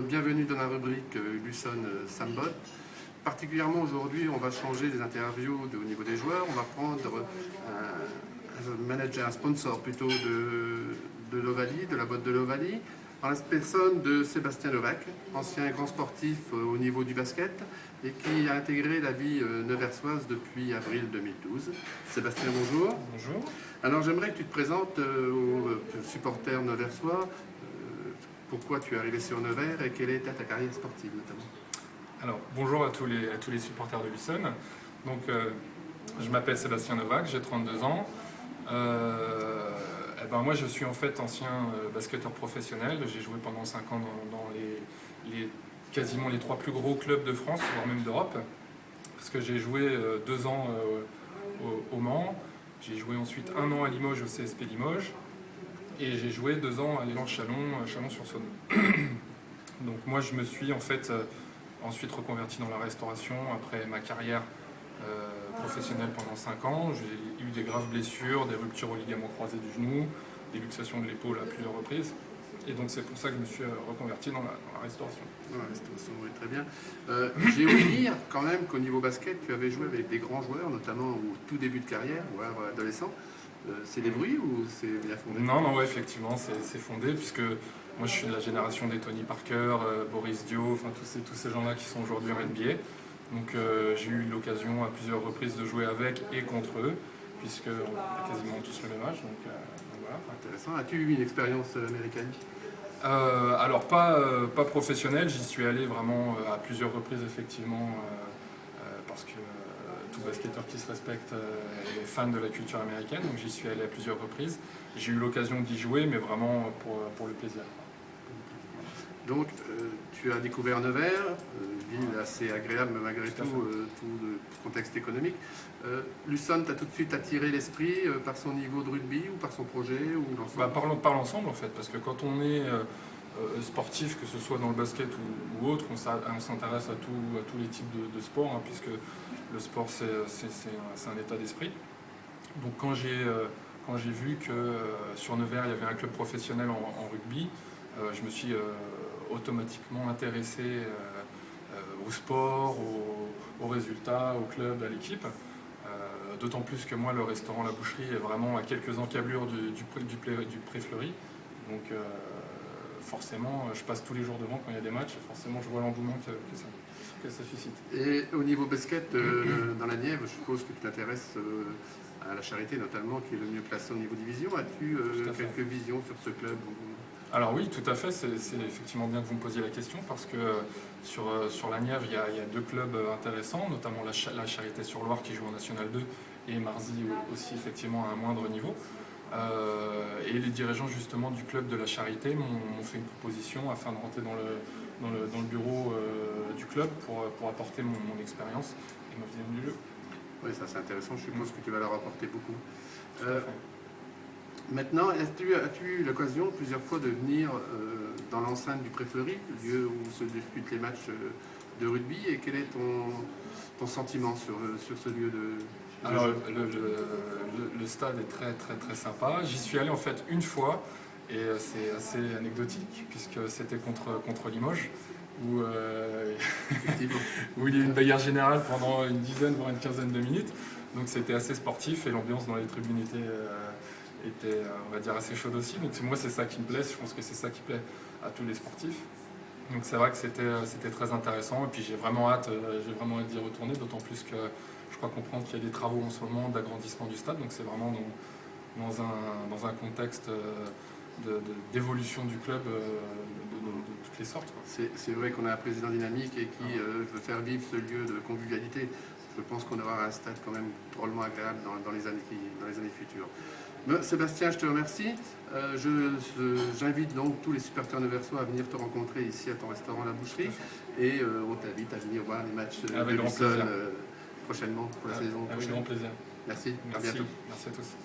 bienvenue dans la rubrique Luçon Sambot. Particulièrement aujourd'hui, on va changer les interviews au niveau des joueurs. On va prendre un manager, un sponsor plutôt de l'Ovalie, de la boîte de l'Ovalie, en la personne de Sébastien Novak, ancien grand sportif au niveau du basket et qui a intégré la vie neversoise depuis avril 2012. Sébastien, bonjour. Bonjour. Alors j'aimerais que tu te présentes aux supporters neversois. Pourquoi tu es arrivé sur Nevers et quelle était ta carrière sportive notamment? Alors bonjour à tous les supporters de Luçon. Donc je m'appelle Sébastien Novak, j'ai 32 ans. Moi je suis en fait ancien basketteur professionnel. J'ai joué pendant 5 ans dans quasiment les 3 plus gros clubs de France, voire même d'Europe. Parce que j'ai joué 2 ans au Mans, j'ai joué ensuite 1 an à Limoges au CSP Limoges. Et j'ai joué 2 ans à l'élan Chalon-sur-Saône. Donc moi je me suis en fait ensuite reconverti dans la restauration après ma carrière professionnelle pendant 5 ans. J'ai eu des graves blessures, des ruptures au ligament croisé du genou, des luxations de l'épaule à plusieurs reprises. Et donc c'est pour ça que je me suis reconverti dans la restauration. Dans la restauration, oui, très bien. J'ai ouï dire quand même qu'au niveau basket, tu avais joué avec des grands joueurs, notamment au tout début de carrière, voire adolescent. C'est des bruits ou c'est bien fondé? Non, ouais, effectivement, c'est fondé, puisque moi je suis de la génération des Tony Parker, Boris Dio, enfin tous ces gens-là qui sont aujourd'hui en NBA. Donc j'ai eu l'occasion à plusieurs reprises de jouer avec et contre eux, puisqu'on a quasiment tous le même âge. Donc voilà. Intéressant. As-tu eu une expérience américaine? Alors pas professionnelle, j'y suis allé vraiment à plusieurs reprises effectivement, parce que tout basketteur qui se respecte est fan de la culture américaine, donc j'y suis allé à plusieurs reprises. J'ai eu l'occasion d'y jouer, mais vraiment pour le plaisir. Donc tu as découvert Nevers, ville assez agréable malgré tout le contexte économique. Luçon t'a tout de suite attiré l'esprit par son niveau de rugby ou par son projet ou l'ensemble? Par l'ensemble en fait, parce que quand on est sportif, que ce soit dans le basket ou autre, on s'intéresse à tous les types de sports, hein, puisque le sport c'est un état d'esprit. Donc quand j'ai vu que sur Nevers il y avait un club professionnel en rugby, je me suis automatiquement intéressé au sport, aux résultats, au club, à l'équipe. D'autant plus que moi le restaurant La Boucherie est vraiment à quelques encablures du Pré Fleury. Donc forcément, je passe tous les jours devant quand il y a des matchs, et forcément je vois l'engouement que ça suscite. Et au niveau basket, dans la Nièvre, je suppose que tu t'intéresses à la Charité notamment, qui est le mieux placé au niveau division. As-tu quelques visions sur ce club? Alors oui, tout à fait, c'est effectivement bien que vous me posiez la question, parce que sur la Nièvre, il y a 2 clubs intéressants, notamment la Charité-sur-Loire qui joue en National 2 et Marzy aussi effectivement à un moindre niveau. Et les dirigeants justement du club de la Charité m'ont fait une proposition afin de rentrer dans le bureau du club pour apporter mon expérience et ma vision du jeu. Oui, ça c'est intéressant, je suppose que tu vas leur apporter beaucoup. Maintenant, as-tu eu l'occasion plusieurs fois de venir dans l'enceinte du Pré Fleury, le lieu où se disputent les matchs de rugby, et quel est ton sentiment sur ce lieu de Alors, jeu? le stade est très sympa. J'y suis allé en fait une fois, et c'est assez anecdotique, puisque c'était contre Limoges, où il y a eu une bagarre générale pendant une dizaine, voire une quinzaine de minutes. Donc c'était assez sportif, et l'ambiance dans les tribunes était on va dire assez chaude aussi. Donc moi c'est ça qui me plaît, je pense que c'est ça qui plaît à tous les sportifs. Donc c'est vrai que c'était très intéressant, et puis j'ai vraiment hâte d'y retourner, d'autant plus que je crois comprendre qu'il y a des travaux en ce moment d'agrandissement du stade, donc c'est vraiment dans un contexte d'évolution du club de toutes les sortes. C'est vrai qu'on a un président dynamique et qui veut faire vivre ce lieu de convivialité. Je pense qu'on aura un stade quand même drôlement agréable dans les années futures. Sébastien, je te remercie. J'invite donc tous les supporters neversois à venir te rencontrer ici à ton restaurant La Boucherie, et on t'invite à venir voir les matchs de Luçon prochainement pour la saison prochaine. Avec grand plaisir. Merci. À Merci. bientôt. Merci à tous.